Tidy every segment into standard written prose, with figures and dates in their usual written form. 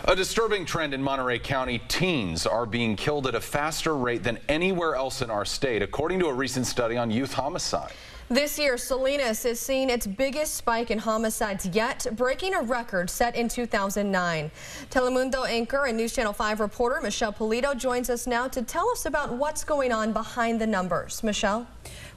A disturbing trend in Monterey County. Teens are being killed at a faster rate than anywhere else in our state, according to a recent study on youth homicide. This year, Salinas is seeing its biggest spike in homicides yet, breaking a record set in 2009. Telemundo anchor and News Channel 5 reporter Michelle Polito joins us now to tell us about what's going on behind the numbers. Michelle?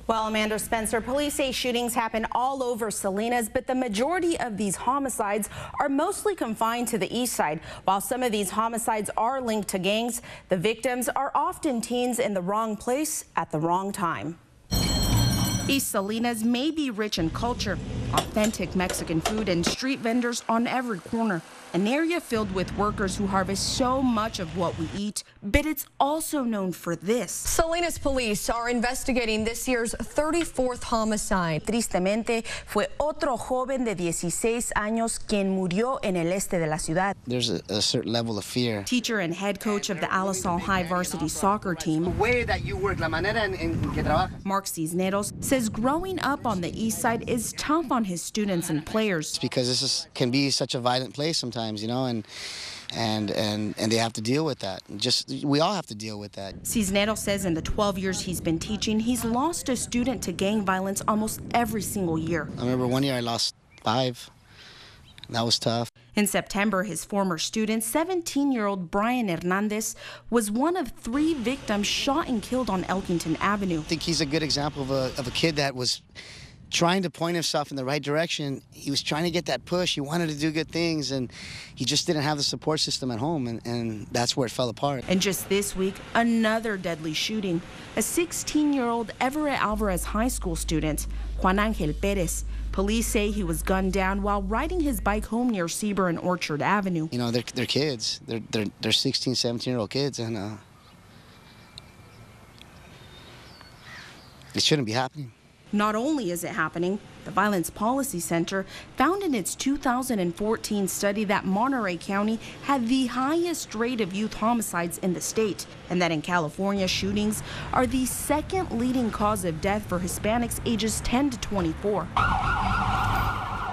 Well, Amanda Spencer, police say shootings happen all over Salinas, but the majority of these homicides are mostly confined to the east side. While some of these homicides are linked to gangs, the victims are often teens in the wrong place at the wrong time. East Salinas may be rich in culture, authentic Mexican food and street vendors on every corner. An area filled with workers who harvest so much of what we eat, but it's also known for this. Salinas police are investigating this year's 34th homicide. Tristemente, fue otro joven de 16 años quien murió en el este de la ciudad. There's a certain level of fear. Teacher and head coach of the Alisal High varsity soccer team, The way that you work, la manera en que trabajas. Mark Cisneros, says growing up on the east side is tough on his students and players. It's because can be such a violent place sometimes, you know, and they have to deal with that. We all have to deal with that. Cisneros says in the 12 years he's been teaching, he's lost a student to gang violence almost every single year. I remember one year I lost 5. That was tough. In September, his former student, 17-year-old Brian Hernandez, was one of 3 victims shot and killed on Elkington Avenue. I think he's a good example of a kid that was trying to point himself in the right direction. He was trying to get that push. He wanted to do good things, and he just didn't have the support system at home, and that's where it fell apart. And just this week, another deadly shooting. A 16-year-old Everett Alvarez High School student, Juan Angel Perez. Police say he was gunned down while riding his bike home near Seaber and Orchard Avenue. You know, they're kids. They're 16, 17-year-old kids, and it shouldn't be happening. Not only is it happening, the Violence Policy Center found in its 2014 study that Monterey County had the highest rate of youth homicides in the state, and that in California, shootings are the second leading cause of death for Hispanics ages 10 to 24.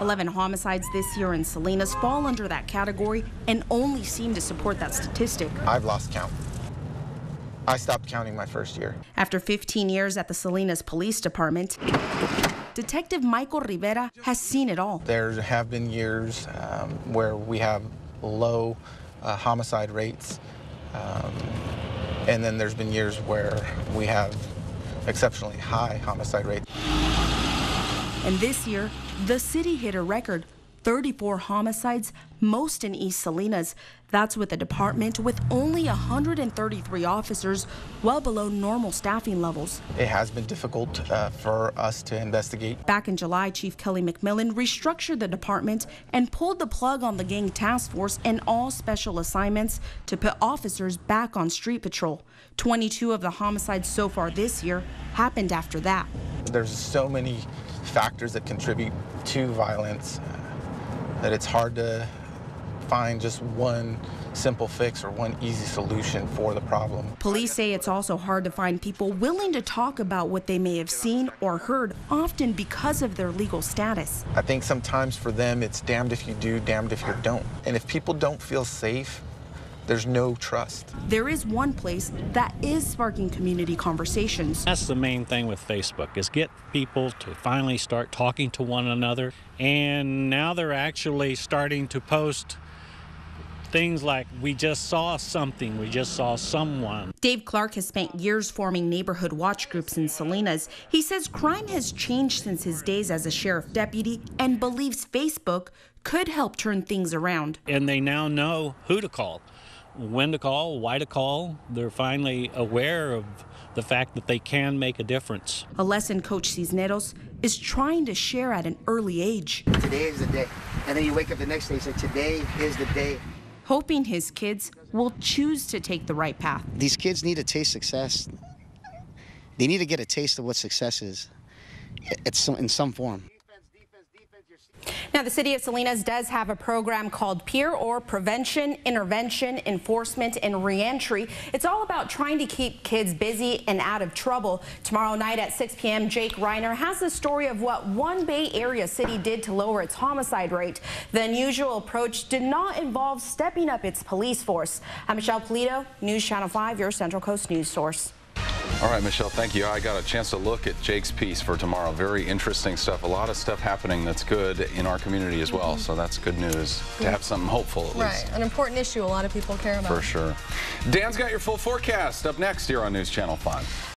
11 homicides this year in Salinas fall under that category and only seem to support that statistic. I've lost count. I stopped counting my first year. After 15 years at the Salinas Police Department, Detective Michael Rivera has seen it all. There have been years where we have low homicide rates, and then there's been years where we have exceptionally high homicide rates. And this year, the city hit a record. 34 homicides, most in East Salinas. That's with a department with only 133 officers, well below normal staffing levels. It has been difficult for us to investigate. Back in July, Chief Kelly McMillan restructured the department and pulled the plug on the gang task force and all special assignments to put officers back on street patrol. 22 of the homicides so far this year happened after that. There's so many factors that contribute to violence that it's hard to find just one simple fix or one easy solution for the problem. Police say it's also hard to find people willing to talk about what they may have seen or heard, often because of their legal status. I think sometimes for them it's damned if you do, damned if you don't. And if people don't feel safe, there's no trust. There is one place that is sparking community conversations. That's the main thing with Facebook, is get people to finally start talking to one another. And now they're actually starting to post things like, we just saw something, we just saw someone. Dave Clark has spent years forming neighborhood watch groups in Salinas. He says crime has changed since his days as a sheriff deputy and believes Facebook could help turn things around. And they now know who to call, when to call, why to call. They're finally aware of the fact that they can make a difference. A lesson Coach Cisneros is trying to share at an early age. Today is the day. And then you wake up the next day and say, today is the day. Hoping his kids will choose to take the right path. These kids need to taste success. They need to get a taste of what success is. It's in some form. Now, the city of Salinas does have a program called Peer or Prevention, Intervention, Enforcement, and Reentry. It's all about trying to keep kids busy and out of trouble. Tomorrow night at 6 p.m., Jake Reiner has the story of what one Bay Area city did to lower its homicide rate. The unusual approach did not involve stepping up its police force. I'm Michelle Polito, News Channel 5, your Central Coast news source. All right, Michelle, thank you. I got a chance to look at Jake's piece for tomorrow. Very interesting stuff. A lot of stuff happening that's good in our community as well. So that's good news to have something hopeful at least. Right, an important issue a lot of people care about. For sure. Dan's got your full forecast up next here on News Channel 5.